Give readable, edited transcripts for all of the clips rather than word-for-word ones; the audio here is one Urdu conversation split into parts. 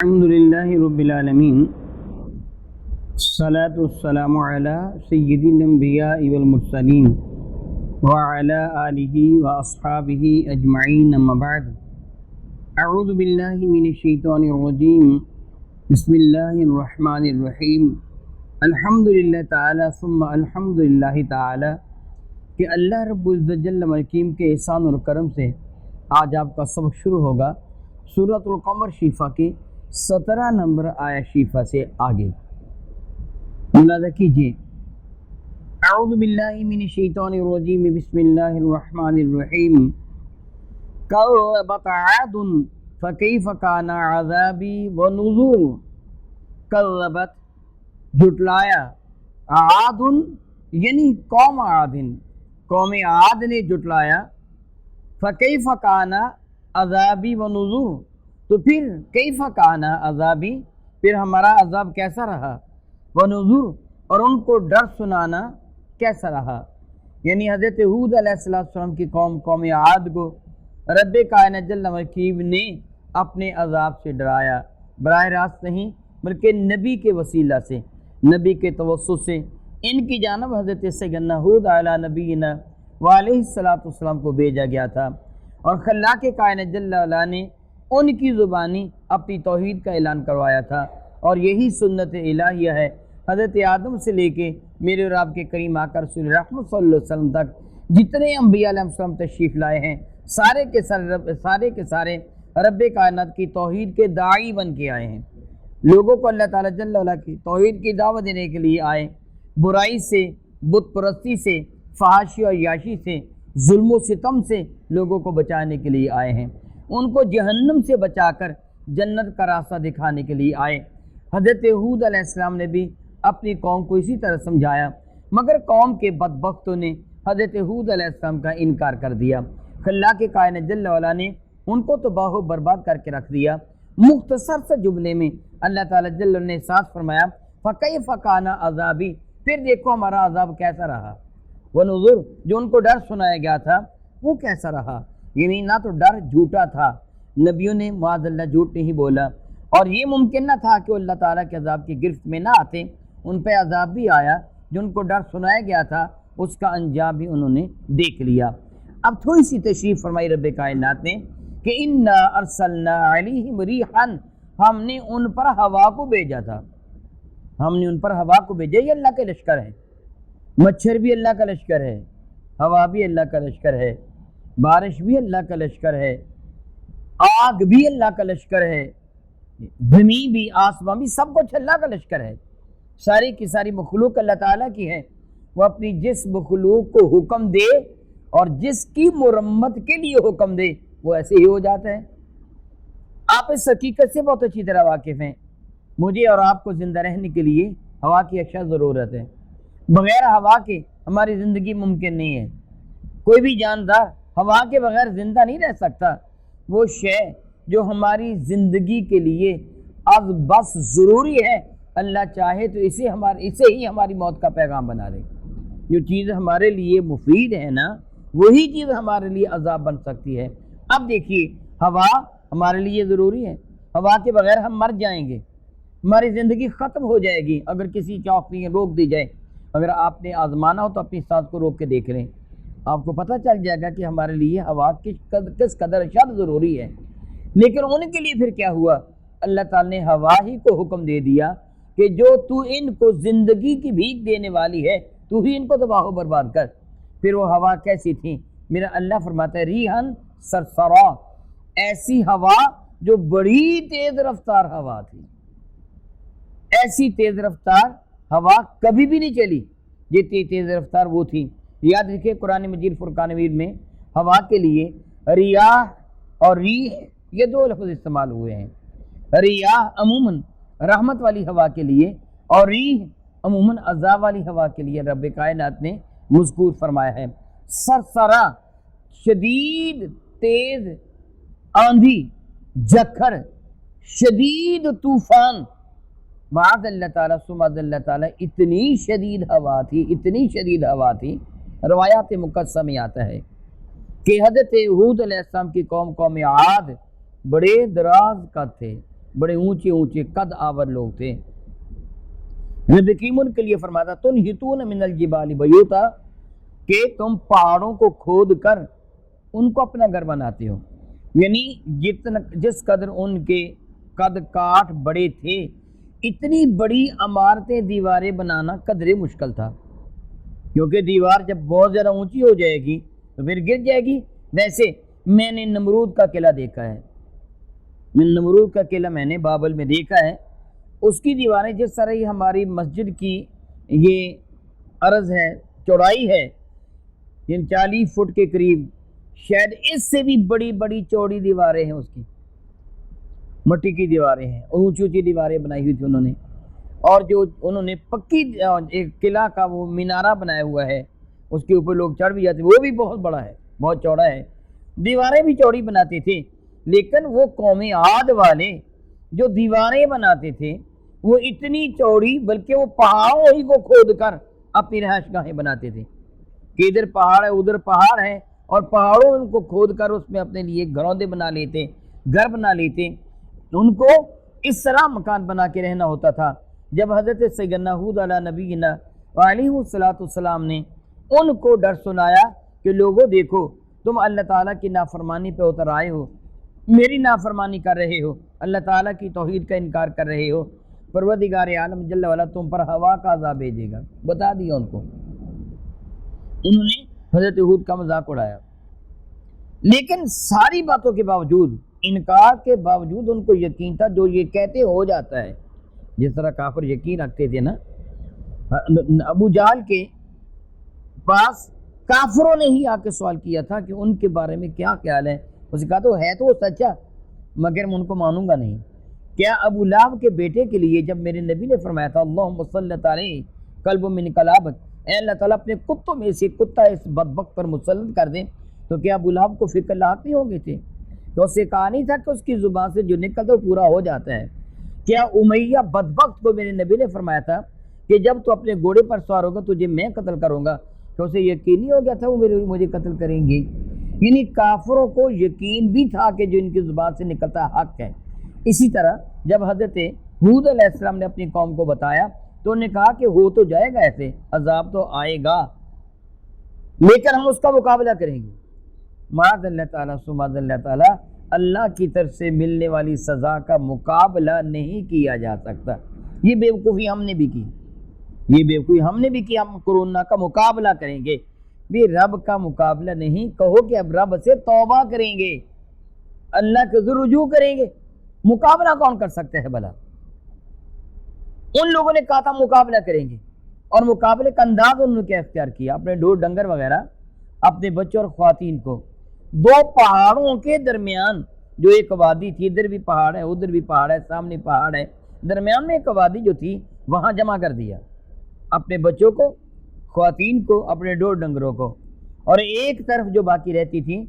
الحمد للہ رب العالمین الصلاۃ والسلام علی سید الانبیاء والمرسلین وعلی آلہ واصحابہ اجمعین اما بعد اعوذ باللہ من الشیطان الرجیم بسم اللہ الرحمن الرحیم الحمد للہ تعالی ثم الحمد للہ تعالی کہ اللہ رب العزت جل مکیم کے احسان اور کرم سے آج آپ کا سبق شروع ہوگا سورۃ القمر شیفہ کی 17 نمبر آیا شیفہ سے آگے ملاحظہ کیجیے۔ اعوذ باللہ من الشیطان الرجیم بسم اللہ الرحمن الرحیم کذبت عاد فکیف کان عذابی ونذر۔ کذبت جھٹلایا، عاد یعنی قوم عاد نے جھٹلایا، فکیف کان عذابی ونذر، تو پھر کیف کان عذابی، پھر ہمارا عذاب کیسا رہا، ونذر اور ان کو ڈر سنانا کیسا رہا۔ یعنی حضرت ہود علیہ السلام کی قوم عاد کو رب کائنات جل مکیم نے اپنے عذاب سے ڈرایا، براہ راست نہیں بلکہ نبی کے وسیلہ سے، نبی کے توسط سے ان کی جانب حضرت سیدنا ہود علیہ نبینا وعلیہ السلام کو بھیجا گیا تھا، اور خلاق کائنات جل وعلا نے ان کی زبانی اپنی توحید کا اعلان کروایا تھا، اور یہی سنت الہیہ ہے حضرت آدم سے لے کے میرے اور آپ کے کریم آقا رسول رحمت صلی اللہ علیہ وسلم تک جتنے انبیاء علیہ السلام تشریف لائے ہیں سارے کے سارے رب کائنات کی توحید کے داعی بن کے آئے ہیں، لوگوں کو اللہ تعالیٰ جل وعلا کی توحید کی دعوت دینے کے لیے آئے، برائی سے، بت پرستی سے، فحاشی اور عیاشی سے، ظلم و ستم سے لوگوں کو بچانے کے لیے آئے ہیں، ان کو جہنم سے بچا کر جنت کا راستہ دکھانے کے لیے آئے۔ حضرت ہود علیہ السلام نے بھی اپنی قوم کو اسی طرح سمجھایا، مگر قوم کے بدبختوں نے حضرت ہود علیہ السلام کا انکار کر دیا، خلاق کائنات جل وعلا نے ان کو تباہ و برباد کر کے رکھ دیا۔ مختصر سے جملے میں اللہ تعالیٰ جل وعلا نے احساس فرمایا فَكَيْفَ كَانَ عَذَابِي، پھر دیکھو ہمارا عذاب کیسا رہا، وَنُذُرْ جو ان کو ڈر سنایا گیا تھا وہ کیسا رہا۔ یعنی نہ تو ڈر جھوٹا تھا، نبیوں نے معاذ اللہ جھوٹ نہیں بولا، اور یہ ممکن نہ تھا کہ اللہ تعالیٰ کے عذاب کی گرفت میں نہ آتے، ان پہ عذاب بھی آیا، جو ان کو ڈر سنایا گیا تھا اس کا انجام بھی انہوں نے دیکھ لیا۔ اب تھوڑی سی تشریف فرمائی رب کائنات نے کہ اِنَّا أَرْسَلْنَا عَلَيْهِمْ رِيحًا، ہم نے ان پر ہوا کو بھیجا تھا، ہم نے ان پر ہوا کو بھیجا۔ یہ اللہ کے لشکر ہے، مچھر بھی اللہ کا لشکر ہے، ہوا بھی اللہ کا لشکر ہے، بارش بھی اللہ کا لشکر ہے، آگ بھی اللہ کا لشکر ہے، زمین بھی، آسمان بھی، سب کچھ اللہ کا لشکر ہے، ساری کی ساری مخلوق اللہ تعالیٰ کی ہے۔ وہ اپنی جس مخلوق کو حکم دے اور جس کی مرمت کے لیے حکم دے وہ ایسے ہی ہو جاتا ہے۔ آپ اس حقیقت سے بہت اچھی طرح واقف ہیں، مجھے اور آپ کو زندہ رہنے کے لیے ہوا کی اشد ضرورت ہے، بغیر ہوا کے ہماری زندگی ممکن نہیں ہے۔ کوئی بھی جاندار ہوا کے بغیر زندہ نہیں رہ سکتا۔ وہ شے جو ہماری زندگی کے لیے از بس ضروری ہے، اللہ چاہے تو اسے ہی ہماری موت کا پیغام بنا دے۔ جو چیز ہمارے لیے مفید ہے نا، وہی چیز ہمارے لیے عذاب بن سکتی ہے۔ اب دیکھیے، ہوا ہمارے لیے ضروری ہے، ہوا کے بغیر ہم مر جائیں گے، ہماری زندگی ختم ہو جائے گی اگر کسی چوک میں روک دی جائے۔ اگر آپ نے آزمانا ہو تو اپنی سانس کو روک کے دیکھ لیں، آپ کو پتہ چل جائے گا کہ ہمارے لیے ہوا کس قدر اشد ضروری ہے۔ لیکن ان کے لیے پھر کیا ہوا، اللہ تعالیٰ نے ہوا ہی کو حکم دے دیا کہ جو تو ان کو زندگی کی بھیک دینے والی ہے تو ہی ان کو تباہ و برباد کر۔ پھر وہ ہوا کیسی تھی؟ میرا اللہ فرماتا ہے ریحن سرسرا، ایسی ہوا جو بڑی تیز رفتار ہوا تھی، ایسی تیز رفتار ہوا کبھی بھی نہیں چلی جتنی تیز رفتار وہ تھی۔ یاد رکھیں قرآن مجید فرقان حمید میں ہوا کے لیے ریاح اور ریح یہ دو لفظ استعمال ہوئے ہیں۔ ریاح عموماً رحمت والی ہوا کے لیے اور ریح عموماً عذاب والی ہوا کے لیے رب کائنات نے مذکور فرمایا ہے۔ سرسرا شدید تیز آندھی، جھکڑ، شدید طوفان، معاذ اللہ تعالیٰ سمعاذ اللہ تعالیٰ، اتنی شدید ہوا تھی، روایات مقدسہ میں آتا ہے کہ حضرت ہود علیہ السلام کی قوم عاد بڑے دراز قد تھے، بڑے اونچے اونچے قد آور لوگ تھے۔ نبی کریم ان کے لیے فرماتا تنحتون من الجبال بیوتا، کہ تم پہاڑوں کو کھود کر ان کو اپنا گھر بناتے ہو، یعنی جس قدر ان کے قد کاٹ بڑے تھے، اتنی بڑی عمارتیں دیواریں بنانا قدرے مشکل تھا، کیونکہ دیوار جب بہت زیادہ اونچی ہو جائے گی تو پھر گر جائے گی۔ ویسے میں نے نمرود کا قلعہ دیکھا ہے، نمرود کا قلعہ میں نے بابل میں دیکھا ہے، اس کی دیواریں جس طرح ہی ہماری مسجد کی یہ عرض ہے، چوڑائی ہے، 40 فٹ کے قریب، شاید اس سے بھی بڑی بڑی چوڑی دیواریں ہیں، اس کی مٹی کی دیواریں ہیں، اونچی اونچی دیواریں بنائی ہوئی تھی انہوں نے، اور جو انہوں نے پکی ایک قلعہ کا وہ مینارہ بنایا ہوا ہے، اس کے اوپر لوگ چڑھ بھی جاتے، وہ بھی بہت بڑا ہے، بہت چوڑا ہے، دیواریں بھی چوڑی بناتے تھے۔ لیکن وہ قوم عاد والے جو دیواریں بناتے تھے وہ اتنی چوڑی، بلکہ وہ پہاڑوں ہی کو کھود کر اپنی رہائش گاہیں بناتے تھے، کہ ادھر پہاڑ ہے ادھر پہاڑ ہے، اور پہاڑوں ان کو کھود کر اس میں اپنے لیے گھروندے بنا لیتے، گھر بنا لیتے۔ ان کو اس طرح مکان بنا کے رہنا ہوتا تھا۔ جب حضرت سیدنا ہود علیہ نبینا علیہ السلام نے ان کو ڈر سنایا کہ لوگوں دیکھو تم اللہ تعالیٰ کی نافرمانی پہ اتر آئے ہو، میری نافرمانی کر رہے ہو، اللہ تعالیٰ کی توحید کا انکار کر رہے ہو، پروردگار عالم جل وعلا تم پر ہوا کا عذاب بھیجے گا، بتا دیا ان کو۔ انہوں نے حضرت ہود کا مذاق اڑایا، لیکن ساری باتوں کے باوجود، انکار کے باوجود ان کو یقین تھا جو یہ کہتے ہو جاتا ہے۔ جس طرح کافر یقین رکھتے تھے نا، ابو جہل کے پاس کافروں نے ہی آ کے سوال کیا تھا کہ ان کے بارے میں کیا خیال ہے، اس نے کہا تو ہے تو وہ سچا، مگر میں ان کو مانوں گا نہیں۔ کیا ابو لہب کے بیٹے کے لیے جب میرے نبی نے فرمایا تھا اللہم صلت علیہ قلب من کلابت، اے اللہ تعالیٰ اپنے کتوں میں سے کتا اس بدبخت پر مسلط کر دیں، تو کیا ابو لہب کو فکر لاحق نہیں ہو گئے تھے؟ تو اسے کہا نہیں تھا کہ اس کی زبان سے جو نکلتا وہ پورا ہو جاتا ہے؟ کیا امیہ بدبخت کو میرے نبی نے فرمایا تھا کہ جب تو اپنے گھوڑے پر سوار ہوگا تجھے میں قتل کروں گا، تو اسے یقین نہیں ہو گیا تھا وہ مجھے قتل کریں گے؟ یعنی کافروں کو یقین بھی تھا کہ جو ان کی زبان سے نکلتا حق ہے۔ اسی طرح جب حضرت ہود علیہ السلام نے اپنی قوم کو بتایا تو انہوں نے کہا کہ ہو تو جائے گا، ایسے عذاب تو آئے گا، لیکن ہم اس کا مقابلہ کریں گے۔ معاذ اللہ تعالیٰ سماذ اللہ تعالیٰ، اللہ کی طرف سے ملنے والی سزا کا مقابلہ نہیں کیا جا سکتا۔ یہ بیوقوفی ہم نے بھی کی، یہ بیوقوفی ہم نے بھی کی، ہم کورونا کا مقابلہ کریں گے بھی، رب کا مقابلہ نہیں، کہو کہ اب رب سے توبہ کریں گے، اللہ کے ذر رجوع کریں گے۔ مقابلہ کون کر سکتے ہے بھلا؟ ان لوگوں نے کہا تھا مقابلہ کریں گے، اور مقابلے کا انداز انہوں نے کیا اختیار کیا؟ اپنے ڈور ڈنگر وغیرہ، اپنے بچوں اور خواتین کو دو پہاڑوں کے درمیان، جو ایک وادی تھی، ادھر بھی پہاڑ ہے ادھر بھی پہاڑ ہے، سامنے پہاڑ ہے، درمیان میں ایک وادی جو تھی وہاں جمع کر دیا، اپنے بچوں کو، خواتین کو، اپنے ڈور ڈنگروں کو، اور ایک طرف جو باقی رہتی تھی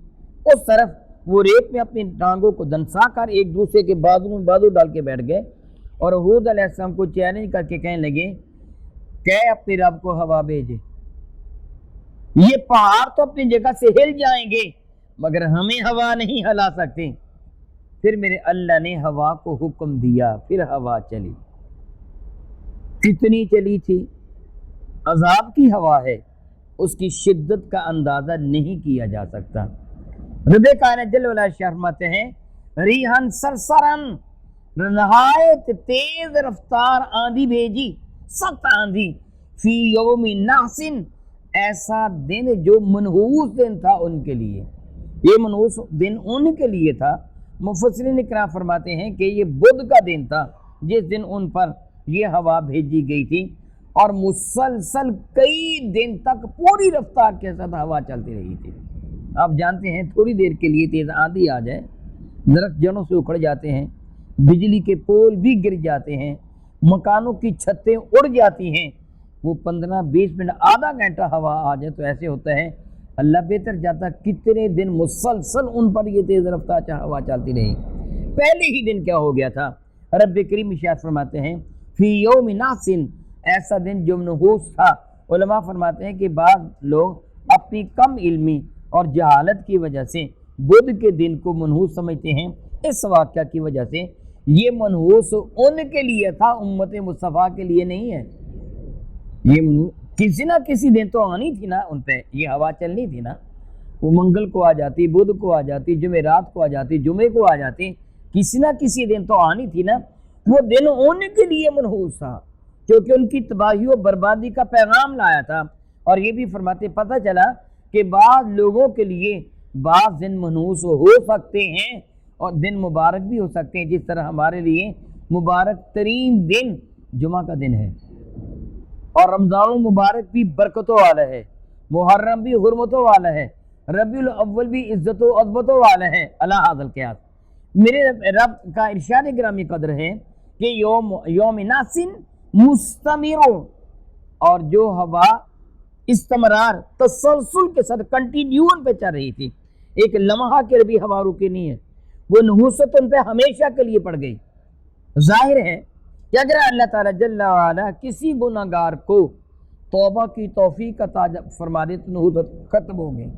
اس طرف وہ ریت میں اپنی ٹانگوں کو دنسا کر ایک دوسرے کے بازو میں بازو ڈال کے بیٹھ گئے، اور ہود علیہ السلام کو چیلنج کر کے کہنے لگے کہ اپنے رب کو ہوا بھیجے، یہ پہاڑ تو اپنی جگہ سے ہل جائیں گے مگر ہمیں ہوا نہیں ہلا سکتے۔ پھر میرے اللہ نے ہوا کو حکم دیا، پھر ہوا چلی، کتنی چلی تھی، عذاب کی ہوا ہے، اس کی شدت کا اندازہ نہیں کیا جا سکتا۔ رب کائنات جل وعلا فرماتے ہیں ریحن سرسرن، نہایت تیز رفتار آندھی بھیجی، سخت آندھی، فی یوم نحسن، ایسا دن جو منحوس دن تھا ان کے لیے، یہ منحوس دن ان کے لیے تھا۔ مفسرین اکرام فرماتے ہیں کہ یہ بدھ کا دن تھا جس دن ان پر یہ ہوا بھیجی گئی تھی، اور مسلسل کئی دن تک پوری رفتار کے ساتھ ہوا چلتی رہی تھی۔ آپ جانتے ہیں تھوڑی دیر کے لیے تیز آندھی آ جائے، درخت جڑوں سے اکھڑ جاتے ہیں، بجلی کے پول بھی گر جاتے ہیں، مکانوں کی چھتیں اڑ جاتی ہیں، وہ 15-20 منٹ آدھا گھنٹہ ہوا آ جائے تو ایسے ہوتا ہے اللہ بہتر جاتا کتنے دن مسلسل ان پر یہ تیز رفتار ہوا چلتی رہی۔ پہلے ہی دن کیا ہو گیا تھا؟ رب کریم ارشاد فرماتے ہیں فی یوم نحسن، ایسا دن جو منحوس تھا۔ علماء فرماتے ہیں کہ بعض لوگ اپنی کم علمی اور جہالت کی وجہ سے بدھ کے دن کو منحوس سمجھتے ہیں، اس واقعہ کی وجہ سے یہ منحوس ان کے لیے تھا، امت مصطفیٰ کے لیے نہیں ہے۔ یہ کسی نہ کسی دن تو آنی تھی نا، ان پہ یہ ہوا چلنی تھی نا، وہ منگل کو آ جاتی، بدھ کو آ جاتی، جمعرات کو آ جاتی، جمعے کو آ جاتی، کسی نہ کسی دن تو آنی تھی نا۔ وہ دن ان کے لیے منحوس تھا کیونکہ ان کی تباہی و بربادی کا پیغام لایا تھا۔ اور یہ بھی فرماتے پتہ چلا کہ بعض لوگوں کے لیے بعض دن منحوس ہو سکتے ہیں اور دن مبارک بھی ہو سکتے ہیں، جس طرح ہمارے لیے مبارک ترین دن جمعہ کا دن ہے، اور رمضان المبارک بھی برکتوں والا ہے، محرم بھی حرمتوں والا ہے، ربیع الاول بھی عزت و عظمتوں والا ہے۔ اللہ حاضر قیاس میرے رب کا ارشاد گرامی قدر ہے کہ یوم ناسن مستمروں، اور جو ہوا استمرار تسلسل کے ساتھ کنٹینیون پہ چل رہی تھی، ایک لمحہ کے بھی ہوا رکی نہیں ہے، وہ نحوست ان پہ ہمیشہ کے لیے پڑ گئی۔ ظاہر ہے کہ اگر اللہ تعالیٰ جل وعلا کسی گناہ گار کو توبہ کی توفیق عطا فرما دے تو نحوست ختم ہو گئی،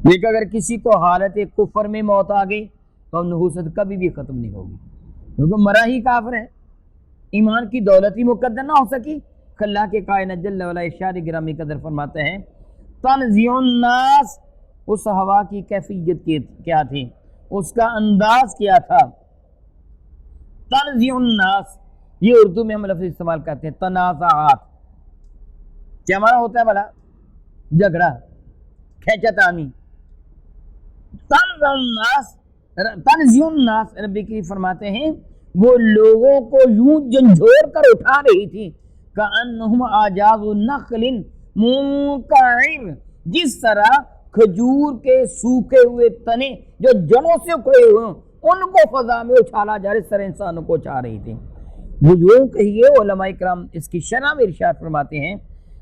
لیکن اگر کسی کو حالت کفر میں موت آ گئی تو نحوست کبھی بھی ختم نہیں ہوگی، کیونکہ مرا ہی کافر ہے، ایمان کی دولت ہی مقدر نہ ہو سکی۔ اللہ کے کائنات جل وعلا ارشاد گرامی قدر فرماتے ہیں تنزع الناس، اس ہوا کی کیفیت کیا تھی، اس کا انداز کیا تھا۔ تنزع الناس، یہ اردو میں ہم لفظ استعمال کرتے ہیں تنازعات، کیا معنی ہوتا ہے بھلا؟ جھگڑا، کھینچا تانی۔ تنزع الناس ربی کی فرماتے ہیں وہ لوگوں کو یوں جھنجھوڑ کر اٹھا رہی تھی کأنہم اعجاز نخل منقعر، جس طرح کھجور کے سوکھے ہوئے تنے جو جڑوں سے اکھڑے ہوئے ان کو فضا میں اچھالا جا رہا، اس طرح انسانوں کو اچھا رہی تھی۔ وہ یوں کہیے، علماء کرام اس کی شرح میں ارشاد فرماتے ہیں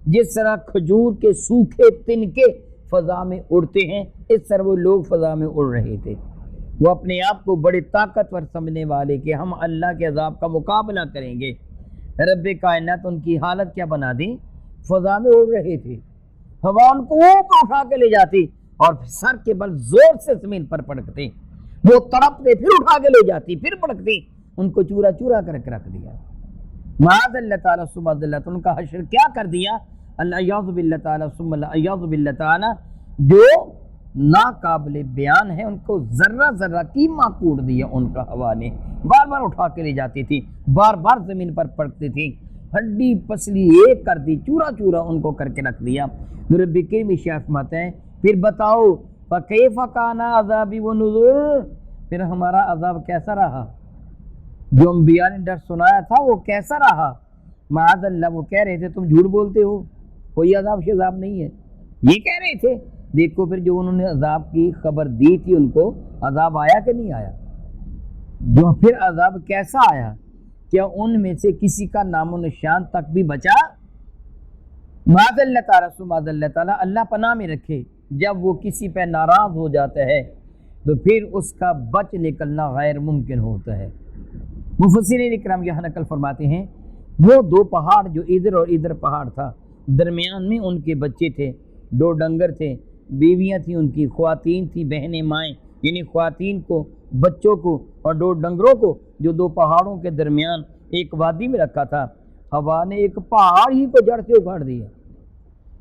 جس طرح کھجور کے سوکھے تنکے فضا میں اڑتے ہیں، اس طرح وہ لوگ فضا میں اڑ رہے تھے۔ وہ اپنے آپ کو بڑے طاقتور سمجھنے والے کہ ہم اللہ کے عذاب کا مقابلہ کریں گے، رب کائنات ان کی حالت کیا بنا دی، فضا میں اڑ رہے تھے، ہوا ان کو اوپر اٹھا کے لے جاتی اور سر کے بل زور سے زمین پر پڑکتے، وہ تڑپتے پھر اٹھا کے لے جاتی، پھر پڑکتی، ان کو چورا چورا کر کے رکھ دیا۔ معاذ اللہ تعالیٰ ثم اللہ، ان کا حشر کیا کر دیا، اللہ یعوذ باللہ تعالیٰ ثم اللہ یعوذ باللہ تعالیٰ، جو ناقابل بیان ہے، ان کو ذرہ ذرہ قیمہ کوڑ دیا ان کا ہوا نے، بار بار اٹھا کے لے جاتی تھی، بار بار زمین پر پڑکتی تھی، ہڈی پسلی ایک کر دی، چورا چورا ان کو کر کے رکھ دیا۔ رب کریم ارشاد فرماتے ہیں پھر بتاؤ فکیف کان عذابی و نذر، پھر ہمارا عذاب کیسا رہا، جو انبیاء نے ڈر سنایا تھا وہ کیسا رہا۔ معاذ اللہ، وہ کہہ رہے تھے تم جھوٹ بولتے ہو، کوئی عذاب شذاب نہیں ہے، یہ کہہ رہے تھے۔ دیکھو پھر جو انہوں نے عذاب کی خبر دی تھی ان کو عذاب آیا کہ نہیں آیا، جو پھر عذاب کیسا آیا، کیا ان میں سے کسی کا نام و نشان تک بھی بچا؟ معاذ اللہ تعالیٰ ثم معاذ اللہ تعالیٰ، اللہ پناہ میں رکھے، جب وہ کسی پہ ناراض ہو جاتا ہے تو پھر اس کا بچ نکلنا غیر ممکن ہوتا ہے۔ مفسرین اکرام یہاں نقل فرماتے ہیں وہ دو پہاڑ جو ادھر اور ادھر پہاڑ تھا، درمیان میں ان کے بچے تھے، دو ڈنگر تھے، بیویاں تھیں ان کی، خواتین تھیں، بہنیں مائیں، یعنی خواتین کو، بچوں کو اور دو ڈنگروں کو، جو دو پہاڑوں کے درمیان ایک وادی میں رکھا تھا۔ ہوا نے ایک پہاڑ ہی کو جڑ سے اکھاڑ دیا،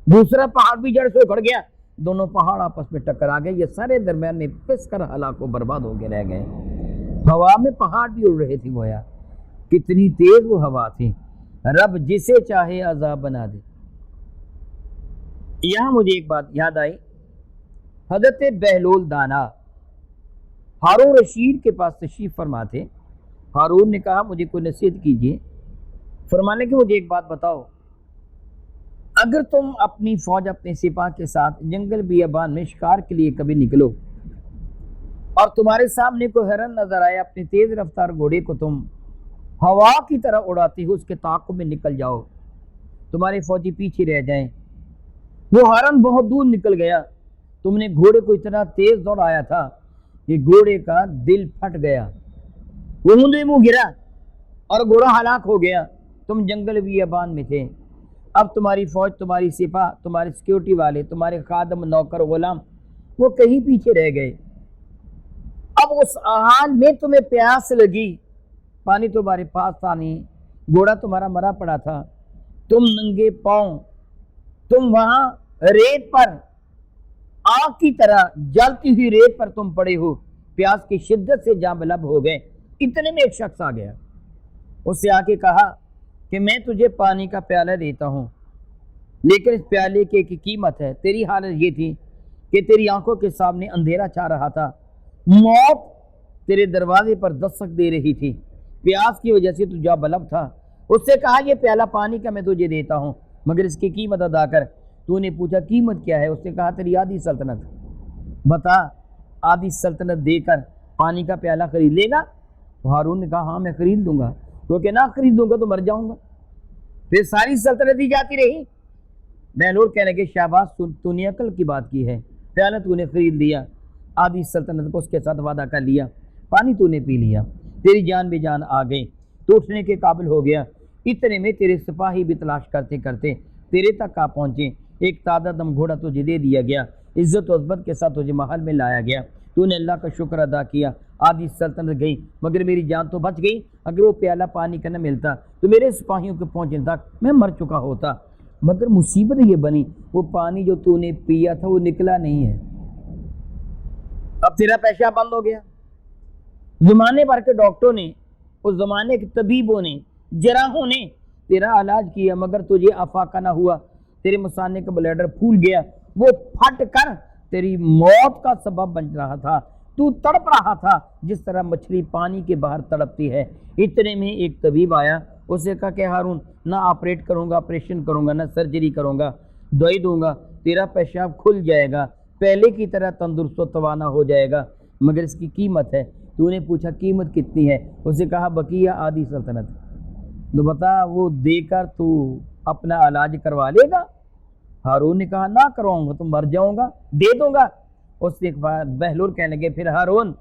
دوسرا پہاڑ بھی جڑ سے اکھڑ گیا، دونوں پہاڑ آپس میں ٹکرا گئے، یہ سارے درمیان میں پس کر ہلاک و برباد ہو کے رہ گئے۔ ہوا میں پہاڑ بھی اڑ رہے تھے، گویا کتنی تیز وہ ہوا تھی۔ رب جسے چاہے عذاب بنا دے۔ یہاں مجھے ایک بات یاد آئی، حضرت بہلول دانا ہارون رشید کے پاس تشریف فرما تھے۔ ہارون نے کہا مجھے کوئی نصیحت کیجیے، فرمانے کہ مجھے ایک بات بتاؤ، اگر تم اپنی فوج اپنے سپاہ کے ساتھ جنگل بیابان میں شکار کے لیے کبھی نکلو اور تمہارے سامنے کوئی ہرن نظر آئے، اپنے تیز رفتار گھوڑے کو تم ہوا کی طرح اڑاتے ہو اس کے تعاقب میں نکل جاؤ، تمہارے فوجی پیچھے رہ جائیں، وہ ہرن بہت دور نکل گیا، تم نے گھوڑے کو اتنا تیز دوڑایا تھا کہ گھوڑے کا دل پھٹ گیا، وہ مندے منہ گرا اور گھوڑا ہلاک ہو گیا، تم جنگل بیابان میں تھے، اب تمہاری فوج، تمہاری سپاہ، تمہارے سیکیورٹی والے، تمہارے خادم، نوکر، غلام، وہ کہیں پیچھے رہ گئے، اب اس حال میں تمہیں پیاس لگی، پانی تمہارے پاس تھا نہیں، گھوڑا تمہارا مرا پڑا تھا، تم ننگے پاؤں، تم وہاں ریت پر آگ کی طرح جلتی ہوئی ریت پر تم پڑے ہو، پیاس کی شدت سے جاں بلب ہو گئے۔ اتنے میں ایک شخص آ گیا، اس سے آ کے کہا کہ میں تجھے پانی کا پیالہ دیتا ہوں، لیکن اس پیالے کی قیمت ہے۔ تیری حالت یہ تھی کہ تیری آنکھوں کے سامنے اندھیرا چھا رہا تھا، موت تیرے دروازے پر دستک دے رہی تھی، پیاس کی وجہ سے تو جاں بلب تھا۔ اس سے کہا یہ پیالہ پانی کا میں تجھے دیتا ہوں، مگر اس کی قیمت ادا کر۔ تو نے پوچھا قیمت کیا ہے؟ اس نے کہا تیری آدھی سلطنت، بتا آدھی سلطنت دے کر پانی کا پیالہ خرید لے گا؟ تو ہارون نے کہا ہاں میں خرید لوں گا، کیونکہ نہ خریدوں گا تو مر جاؤں گا۔ پھر ساری سلطنت دی جاتی رہی۔ بہلول کہنے لگے شاباش، تو نے عقل کی بات کی ہے، پیالہ تو نے خرید لیا، آدھی سلطنت کو اس کے ساتھ وعدہ کر لیا، پانی تو نے پی لیا، تیری جان بے جان آ گئی، تو اٹھنے کے قابل ہو گیا۔ اتنے میں تیرے سپاہی بھی تلاش کرتے کرتے تیرے تک آ پہنچے، ایک تازہ دم گھوڑا تجھے دے دیا گیا، عزت و عظمت کے ساتھ تجھے محل میں لایا گیا، تو نے اللہ کا شکر ادا کیا، آدھی سلطنت گئی مگر میری جان تو بچ گئی۔ اگر وہ پیالہ پانی کا نہ ملتا تو میرے سپاہیوں کے پہنچنے تک میں مر چکا ہوتا۔ مگر مصیبت یہ بنی وہ پانی جو تو نے پیا تھا وہ نکلا نہیں ہے، اب تیرا پیشاب بند ہو گیا۔ زمانے بھر کے ڈاکٹروں نے، اس زمانے کے طبیبوں نے، جراحوں نے تیرا علاج کیا مگر تجھے افاقہ نہ ہوا، تیرے مثانے کا بلیڈر پھول گیا، وہ پھٹ کر تیری موت کا سبب بن رہا تھا، تو تڑپ رہا تھا جس طرح مچھلی پانی کے باہر تڑپتی ہے۔ اتنے میں ایک طبیب آیا، اسے کہا کہ ہارون نہ آپریٹ کروں گا، آپریشن کروں گا، نہ سرجری کروں گا، دوائی دوں گا، تیرا پیشاب کھل جائے گا، پہلے کی طرح تندرست و توانا ہو جائے گا، مگر اس کی قیمت ہے۔ تو نے پوچھا قیمت کتنی ہے؟ اسے کہا بقیہ آدھی سلطنت۔ تو بتا وہ دے کر تو اپنا علاج کروا لے گا؟ ہارون نے کہا نہ کرواؤں گا تو مر جاؤں گا، دے دوں گا۔ اس کے بعد بہلول کہنے لگے پھر ہارون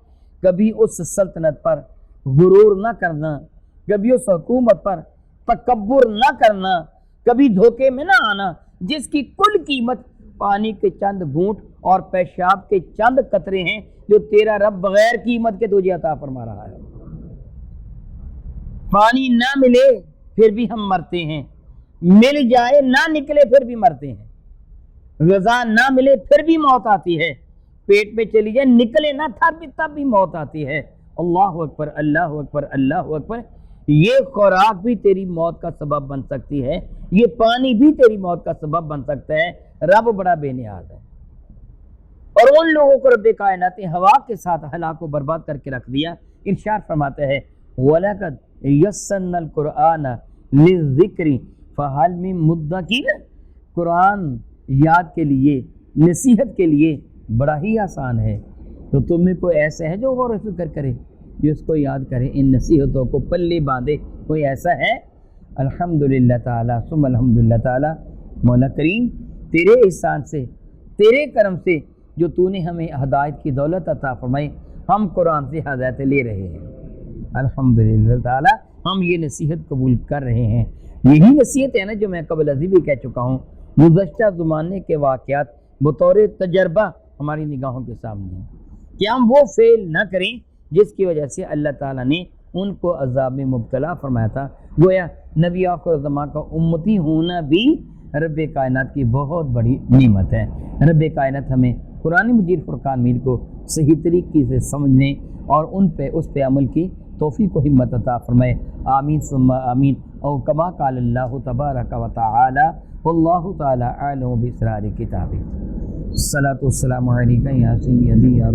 کبھی اس سلطنت پر غرور نہ کرنا، کبھی اس حکومت پر تکبر نہ کرنا، کبھی دھوکے میں نہ آنا جس کی کل قیمت پانی کے چند گھونٹ اور پیشاب کے چند قطرے ہیں جو تیرا رب بغیر قیمت کے تجھے عطا فرما رہا ہے۔ پانی نہ ملے پھر بھی ہم مرتے ہیں، مل جائے نہ نکلے پھر بھی مرتے ہیں، غذا نہ ملے پھر بھی موت آتی ہے، پیٹ میں چلی جائے نکلے نہ تب بھی موت آتی ہے۔ اللہ اکبر، اللہ اکبر، اللہ اکبر۔ یہ خوراک بھی تیری موت کا سبب بن سکتی ہے، یہ پانی بھی تیری موت کا سبب بن سکتا ہے۔ رب بڑا بے نیاز ہے۔ اور ان لوگوں کو رب کائنات نے ہوا کے ساتھ ہلاک و برباد کر کے رکھ دیا۔ ارشاد فرماتا ہے وَلَقَدْ يَسَّرْنَا الْقُرْآنَ لِلذِّكْرِ فَهَلْ مِن مُدَّكِرٍ۔ قرآن یاد کے لیے، نصیحت کے لیے بڑا ہی آسان ہے، تو تم میں کوئی ایسا ہے جو غور و فکر کرے، جو اس کو یاد کرے، ان نصیحتوں کو پلے باندھے؟ کوئی ایسا ہے؟ الحمدللہ تعالیٰ ثم الحمدللہ تعالیٰ، مولا کریم تیرے احسان سے، تیرے کرم سے جو تو نے ہمیں ہدایت کی دولت عطا فرمائی، ہم قرآن سے ہدایت لے رہے ہیں۔ الحمدللہ تعالیٰ ہم یہ نصیحت قبول کر رہے ہیں۔ یہی نصیحت ہے نا جو میں قبل ازیں بھی کہہ چکا ہوں، گزشتہ زمانے کے واقعات بطور تجربہ ہماری نگاہوں کے سامنے ہیں کہ ہم وہ فعل نہ کریں جس کی وجہ سے اللہ تعالیٰ نے ان کو عذاب میں مبتلا فرمایا تھا۔ گویا نبی آخر زمان کا امتی ہونا بھی رب کائنات کی بہت بڑی نعمت ہے۔ رب کائنات ہمیں قرآن مجید فرقان مجید کو صحیح طریقے سے سمجھنے اور اس پہ عمل کی توفیق و ہمت عطا فرمائے۔ آمین ثم آمین۔ او کما قال اللہ تبارک و تعالی واللہ تعالی اعلم باسرار کتابہ۔ الصلاۃ والسلام علیکہ یا سیدی یا